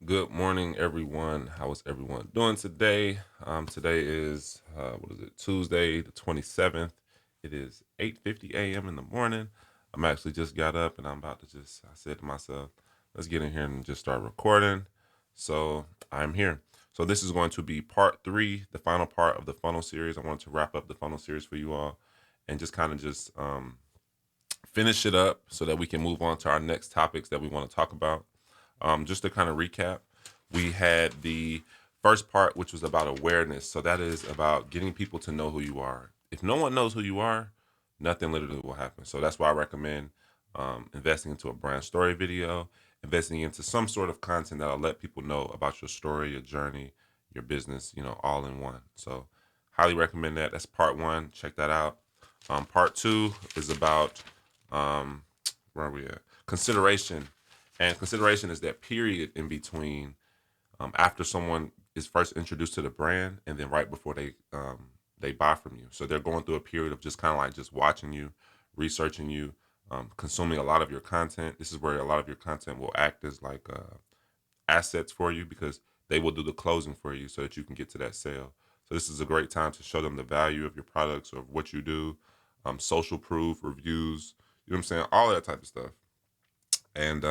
Good morning, everyone. How is everyone doing today? Today is what is it? Tuesday, the 27th. It is 8:50 a.m. in the morning. I'm actually just got up and I'm about to just. I said to myself, let's get in here and just start recording. So I'm here. So this is going to be part three, the final part of the funnel series. I wanted to wrap up the funnel series for you all, and just kind of just finish it up so that we can move on to our next topics that we want to talk about. Just to kind of recap, we had the first part, which was about awareness. So that is about getting people to know who you are. If no one knows who you are, nothing literally will happen. So that's why I recommend investing into a brand story video, investing into some sort of content that'll let people know about your story, your journey, your business, all in one. So highly recommend that. That's part one. Check that out. Part two is about um, where are we at? Consideration. And consideration is that period in between after someone is first introduced to the brand and then right before they buy from you. So they're going through a period of just kind of like just watching you, researching you, consuming a lot of your content. This is where a lot of your content will act as like assets for you because they will do the closing for you so that you can get to that sale. So this is a great time to show them the value of your products or what you do, social proof, reviews, you know what I'm saying, all that type of stuff. And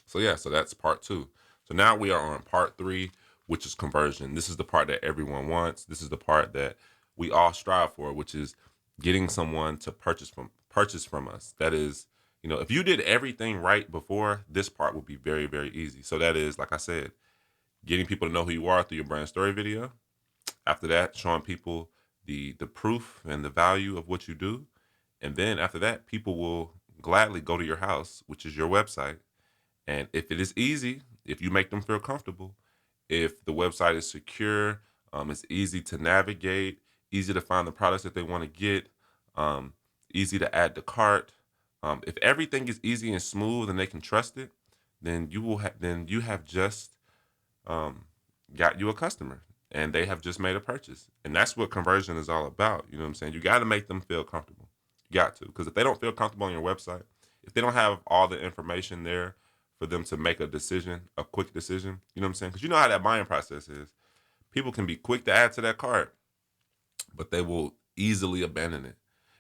so yeah, so that's part two. So now we are on part three, which is conversion. This is the part that everyone wants. This is the part that we all strive for, which is getting someone to purchase from us. That is, if you did everything right before, this part would be very, very easy. So that is, like I said, getting people to know who you are through your brand story video. After that, showing people the proof and the value of what you do. And then after that, people will gladly go to your house, which is your website. And if it is easy, if you make them feel comfortable, if the website is secure, it's easy to navigate, easy to find the products that they want to get, um, easy to add to cart. If everything is easy and smooth and they can trust it, then you have just um, got you a customer and they have just made a purchase. And that's what conversion is all about. You know what I'm saying? You got to make them feel comfortable. You got to. Because if they don't feel comfortable on your website, if they don't have all the information there for them to make a decision, a quick decision, you know what I'm saying? Because you know how that buying process is. People can be quick to add to that cart, but they will easily abandon it.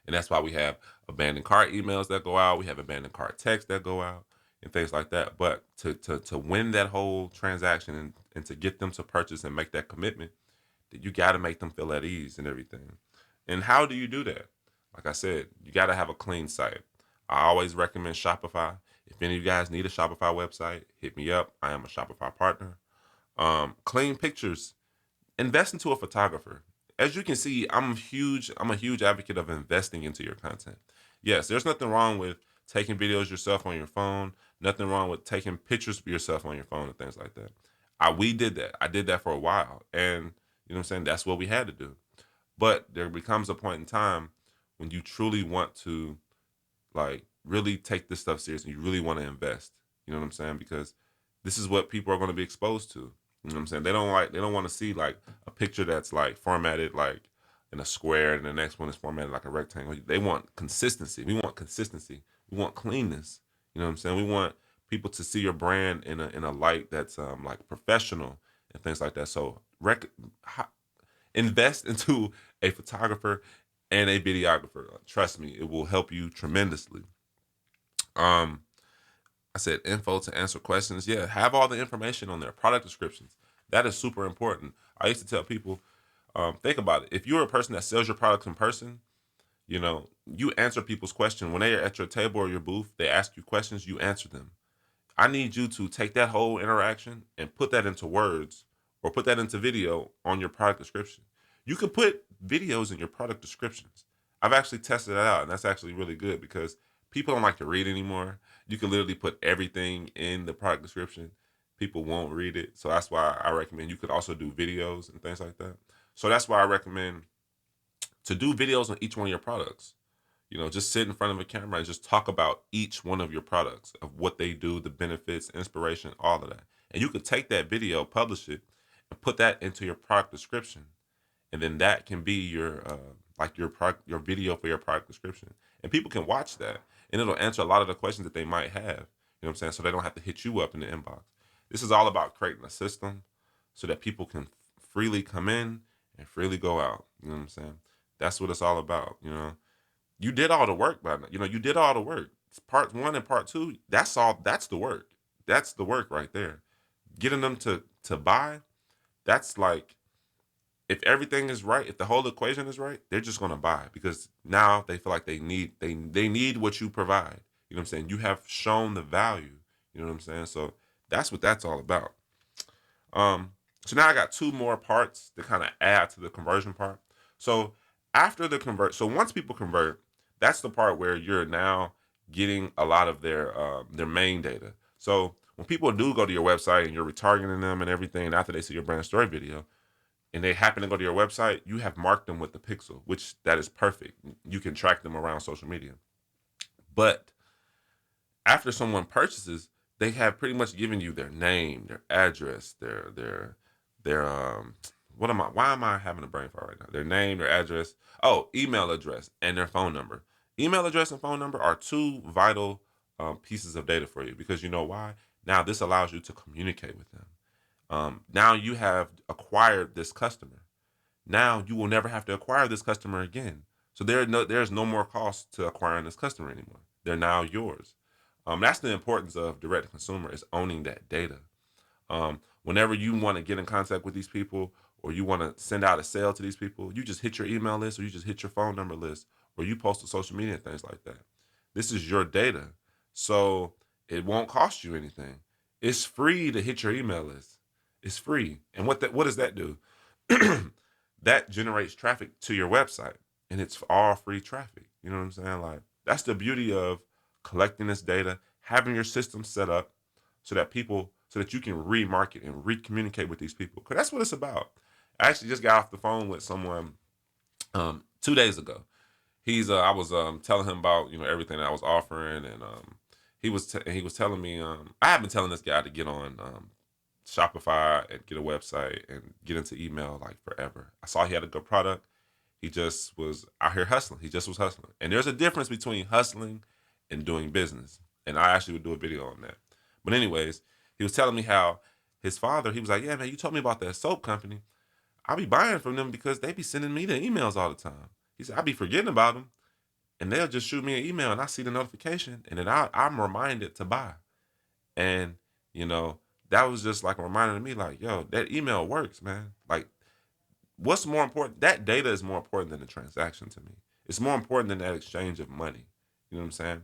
And that's why we have abandoned cart emails that go out. We have abandoned cart texts that go out and things like that. But to win that whole transaction and to get them to purchase and make that commitment, you got to make them feel at ease and everything. And how do you do that? Like I said, you got to have a clean site. I always recommend Shopify. If any of you guys need a Shopify website, hit me up. I am a Shopify partner. Clean pictures. Invest into a photographer. As you can see, I'm a huge advocate of investing into your content. Yes, there's nothing wrong with taking videos yourself on your phone. Nothing wrong with taking pictures of yourself on your phone and things like that. We did that. I did that for a while, and you know what I'm saying. That's what we had to do. But there becomes a point in time when you truly want to like really take this stuff serious and you really want to invest. You know what I'm saying? Because this is what people are going to be exposed to. You know what I'm saying? They don't want to see like a picture that's like formatted like in a square and the next one is formatted like a rectangle. They want consistency. We want consistency. We want cleanness. You know what I'm saying? We want people to see your brand in a light that's like professional and things like that. So invest into a photographer and a videographer. Trust me, it will help you tremendously. Um, I said info to answer questions. Yeah, have all the information on there. Product descriptions. That is super important. I used to tell people, think about it. If you're a person that sells your products in person, you answer people's questions when they are at your table or your booth. They ask you questions, you answer them. I need you to take that whole interaction and put that into words or put that into video on your product description. You can put videos in your product descriptions. I've actually tested that out, and that's actually really good because people don't like to read anymore. You can literally put everything in the product description. People won't read it. So that's why I recommend you could also do videos and things like that. So that's why I recommend to do videos on each one of your products. Just sit in front of a camera and just talk about each one of your products, of what they do, the benefits, inspiration, all of that. And you could take that video, publish it, and put that into your product description. And then that can be your like your video for your product description. And people can watch that and it'll answer a lot of the questions that they might have. You know what I'm saying? So they don't have to hit you up in the inbox. This is all about creating a system so that people can freely come in and freely go out. You know what I'm saying? That's what it's all about. You did all the work by now. You did all the work. Part one and part two, that's all. That's the work. That's the work right there. Getting them to buy, that's like, if everything is right, if the whole equation is right, they're just gonna buy because now they feel like they need what you provide. You know what I'm saying? You have shown the value. You know what I'm saying? So that's what that's all about. Um, so now I got two more parts to kind of add to the conversion part. So after the convert, so once people convert, that's the part where you're now getting a lot of their main data. So when people do go to your website and you're retargeting them and everything, and after they see your brand story video, and they happen to go to your website, you have marked them with the pixel, which that is perfect. You can track them around social media. But after someone purchases, they have pretty much given you their name, their address, their what am I why am I having a brain fart right now? Their name, their address, oh, email address, and their phone number. Email address and phone number are two vital pieces of data for you because you know why? Now this allows you to communicate with them. Now you have acquired this customer. Now you will never have to acquire this customer again. So there's no more cost to acquiring this customer anymore. They're now yours. That's the importance of direct to consumer, is owning that data. Whenever you want to get in contact with these people or you want to send out a sale to these people, you just hit your email list or you just hit your phone number list or you post to social media and things like that. This is your data. So it won't cost you anything. It's free to hit your email list. It's free. And what does that do? That generates traffic to your website and it's all free traffic. You know what I'm saying? Like, that's the beauty of collecting this data, having your system set up so that you can remarket and re-communicate with these people. Cause that's what it's about. I actually just got off the phone with someone 2 days ago. I was telling him about everything that I was offering, and he was telling me I have been telling this guy to get on Shopify and get a website and get into email like forever. I saw he had a good product. He just was out here hustling. He just was hustling. And there's a difference between hustling and doing business. And I actually would do a video on that. But anyways, he was telling me how his father, he was like, yeah, man, you told me about that soap company. I be buying from them because they be sending me the emails all the time. He said, I be forgetting about them and they'll just shoot me an email and I see the notification and then I'm reminded to buy. And, you know, that was just like a reminder to me, like, yo, that email works, man. Like, what's more important? That data is more important than the transaction to me. It's more important than that exchange of money. You know what I'm saying?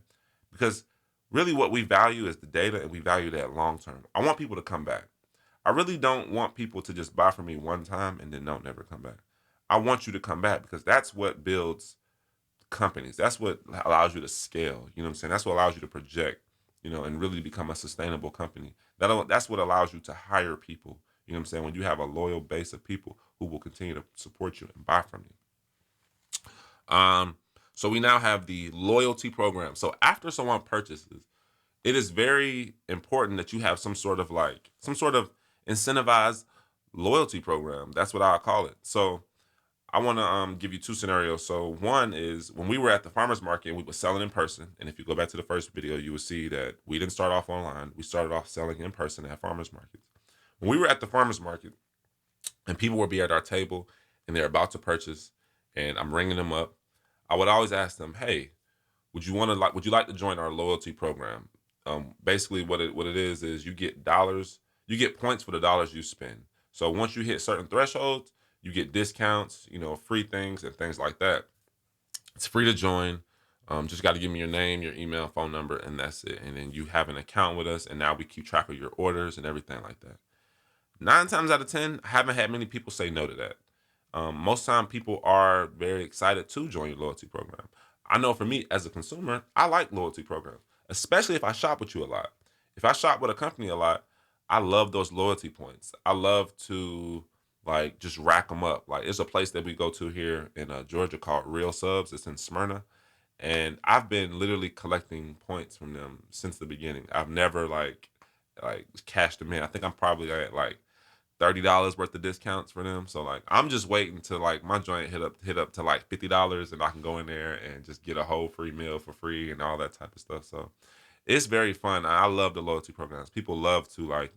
Because really what we value is the data and we value that long term. I want people to come back. I really don't want people to just buy from me one time and then don't never come back. I want you to come back because that's what builds companies. That's what allows you to scale. You know what I'm saying? That's what allows you to project, and really become a sustainable company. That's what allows you to hire people. You know what I'm saying? When you have a loyal base of people who will continue to support you and buy from you. So we now have the loyalty program. So after someone purchases, it is very important that you have some sort of incentivized loyalty program. That's what I call it. So I want to give you two scenarios. So one is when we were at the farmers market and we were selling in person. And if you go back to the first video, you will see that we didn't start off online. We started off selling in person at farmers markets. When we were at the farmers market and people would be at our table and they're about to purchase, and I'm ringing them up, I would always ask them, "Hey, would you like to join our loyalty program?" Basically, what it is you get dollars, you get points for the dollars you spend. So once you hit certain thresholds, you get discounts, free things and things like that. It's free to join. Just got to give me your name, your email, phone number, and that's it. And then you have an account with us, and now we keep track of your orders and everything like that. 9 times out of 10, I haven't had many people say no to that. Most time, people are very excited to join your loyalty program. I know for me as a consumer, I like loyalty programs, especially if I shop with you a lot. If I shop with a company a lot, I love those loyalty points. I love to like just rack them up. Like, it's a place that we go to here in Georgia called Real Subs. It's in Smyrna, and I've been literally collecting points from them since the beginning. I've never like cashed them in. I think I'm probably at like $30 worth of discounts for them. So like I'm just waiting to like my joint hit up to like $50 and I can go in there and just get a whole free meal for free and all that type of stuff. So It's very fun. I love the loyalty programs. People love to, like,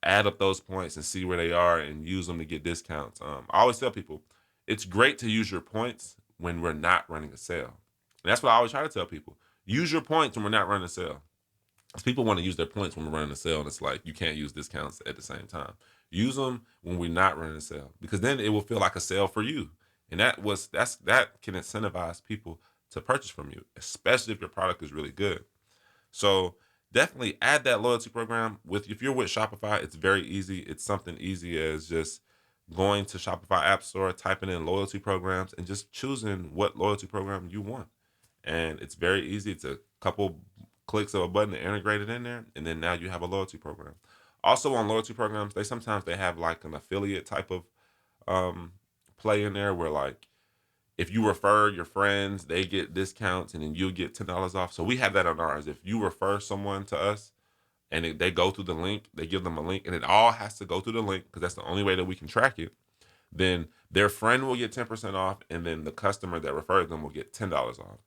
add up those points and see where they are and use them to get discounts. I always tell people it's great to use your points when we're not running a sale. And that's what I always try to tell people. Use your points when we're not running a sale. Because people want to use their points when we're running a sale, and it's like you can't use discounts at the same time. Use them when we're not running a sale, because then it will feel like a sale for you, and that can incentivize people to purchase from you, especially if your product is really good. So definitely add that loyalty program with if you're with Shopify. It's very easy. It's something easy as just going to Shopify App Store, typing in loyalty programs, and just choosing what loyalty program you want. And it's very easy. It's a couple clicks of a button to integrate it in there, and then now you have a loyalty program. Also on loyalty programs, they have like an affiliate type of um, play in there where, like, if you refer your friends, they get discounts, and then you get $10 off. So we have that on ours. If you refer someone to us and they go through the link, they give them a link, and it all has to go through the link because that's the only way that we can track it. Then their friend will get 10% off, and then the customer that referred them will get $10 off.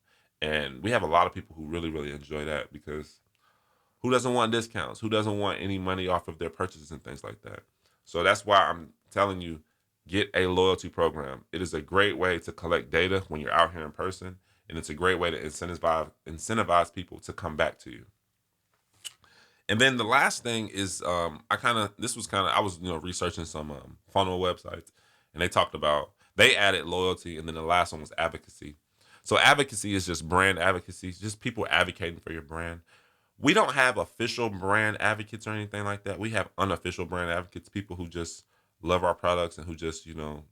And we have a lot of people who really, really enjoy that, because who doesn't want discounts? Who doesn't want any money off of their purchases and things like that? So that's why I'm telling you, get a loyalty program. It is a great way to collect data when you're out here in person, and it's a great way to incentivize people to come back to you. And then the last thing is, I was researching some funnel websites, and they added loyalty, and then the last one was advocacy. So advocacy is just brand advocacy, just people advocating for your brand. We don't have official brand advocates or anything like that. We have unofficial brand advocates, people who just love our products and who just,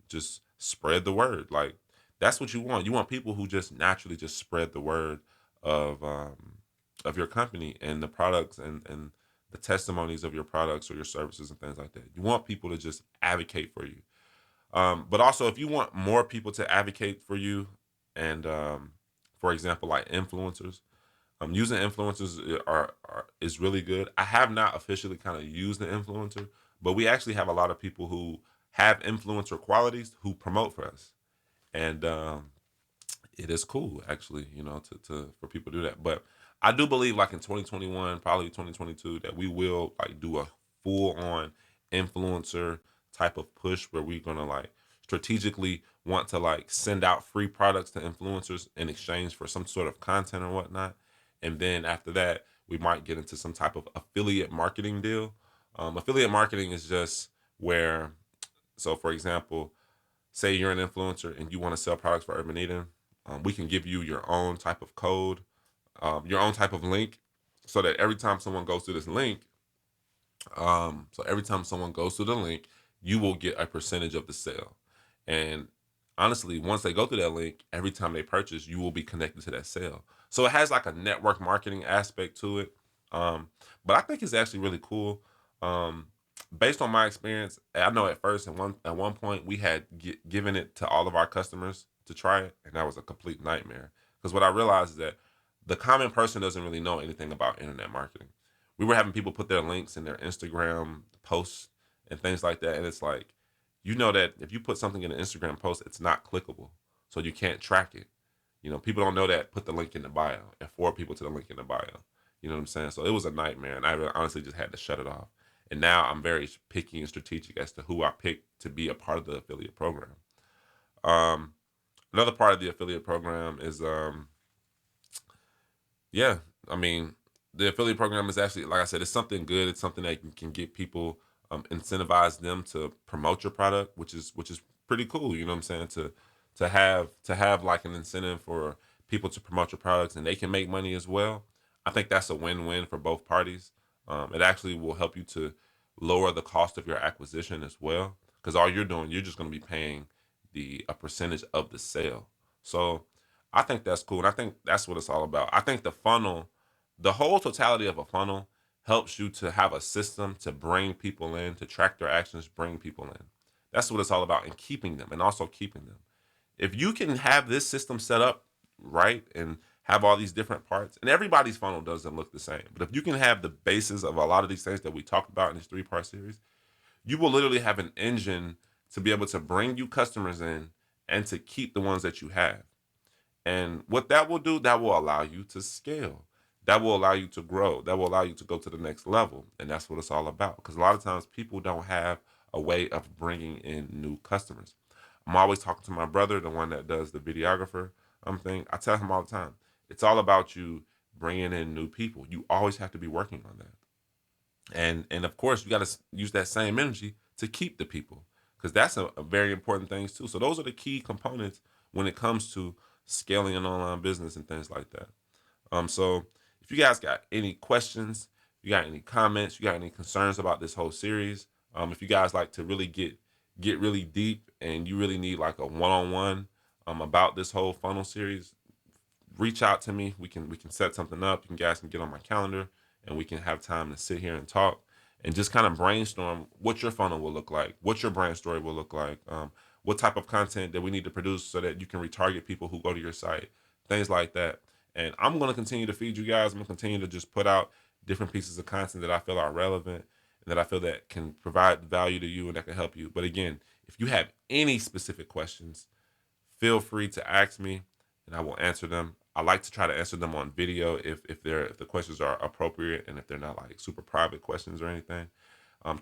just spread the word. Like, that's what you want. You want people who just naturally just spread the word of your company and the products, and the testimonies of your products or your services and things like that. You want people to just advocate for you. But also, if you want more people to advocate for you, and for example, like influencers, using influencers is really good. I have not officially kind of used an influencer, but we actually have a lot of people who have influencer qualities who promote for us, and it is cool actually, to for people to do that. But I do believe, like, in 2021, probably 2022, that we will, like, do a full on influencer type of push where we're gonna, like, strategically want to, like, send out free products to influencers in exchange for some sort of content or whatnot. And then after that, we might get into some type of affiliate marketing deal. Affiliate marketing is just where, so for example, say you're an influencer and you want to sell products for Urban Eden, we can give you your own type of code, your own type of link, so that every time someone goes to this link, you will get a percentage of the sale. And honestly, once they go through that link, every time they purchase, you will be connected to that sale. So it has like a network marketing aspect to it. Um, but I think it's actually really cool. Um, Based on my experience, I know at first, at one point, we had given it to all of our customers to try it, and that was a complete nightmare. Because what I realized is that the common person doesn't really know anything about internet marketing. We were having people put their links in their Instagram posts and things like that, and it's like, that if you put something in an Instagram post, it's not clickable, so you can't track it. People don't know that. Put the link in the bio and forward people to the link in the bio. You know what I'm saying? So it was a nightmare, and I honestly just had to shut it off. And now I'm very picky and strategic as to who I pick to be a part of the affiliate program. Um, Another part of the affiliate program is, yeah, I mean, the affiliate program is actually, like I said, it's something good. It's something that can get people, incentivize them to promote your product, which is pretty cool. You know what I'm saying? To have like an incentive for people to promote your products, and they can make money as well. I think that's a win-win for both parties. It actually will help you to lower the cost of your acquisition as well, because all you're just going to be paying the a percentage of the sale. So I think that's cool, and I think that's what it's all about. I think the whole totality of a funnel helps you to have a system to bring people in, to track their actions, bring people in. That's what it's all about, and keeping them, and also keeping them. If you can have this system set up right and have all these different parts, and everybody's funnel doesn't look the same, but if you can have the basis of a lot of these things that we talked about in this three-part series, you will literally have an engine to be able to bring you customers in and to keep the ones that you have. And what that will do, that will allow you to scale. that will allow you to grow. That will allow you to go to the next level. And that's what it's all about. Because a lot of times people don't have a way of bringing in new customers. I'm always talking to my brother, the one that does the videographer thing. I tell him all the time, it's all about you bringing in new people. You always have to be working on that. And of course, you got to use that same energy to keep the people, because that's a very important thing too. So those are the key components when it comes to scaling an online business and things like that. So if you guys got any questions, you got any comments, you got any concerns about this whole series, if you guys like to really get really deep and you really need like a one-on-one about this whole funnel series, reach out to me. We can set something up. You guys can get on my calendar and we can have time to sit here and talk and just kind of brainstorm what your funnel will look like, what your brand story will look like, what type of content that we need to produce so that you can retarget people who go to your site, things like that. And I'm going to continue to feed you guys. I'm going to continue to just put out different pieces of content that I feel are relevant and that I feel that can provide value to you and that can help you. But again, if you have any specific questions, feel free to ask me and I will answer them. I like to try to answer them on video if the questions are appropriate and if they're not like super private questions or anything.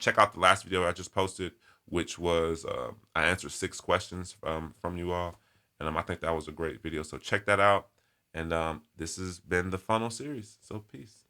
Check out the last video I just posted, which was I answered 6 questions from you all, and I think that was a great video. So check that out. And this has been the funnel series. So peace.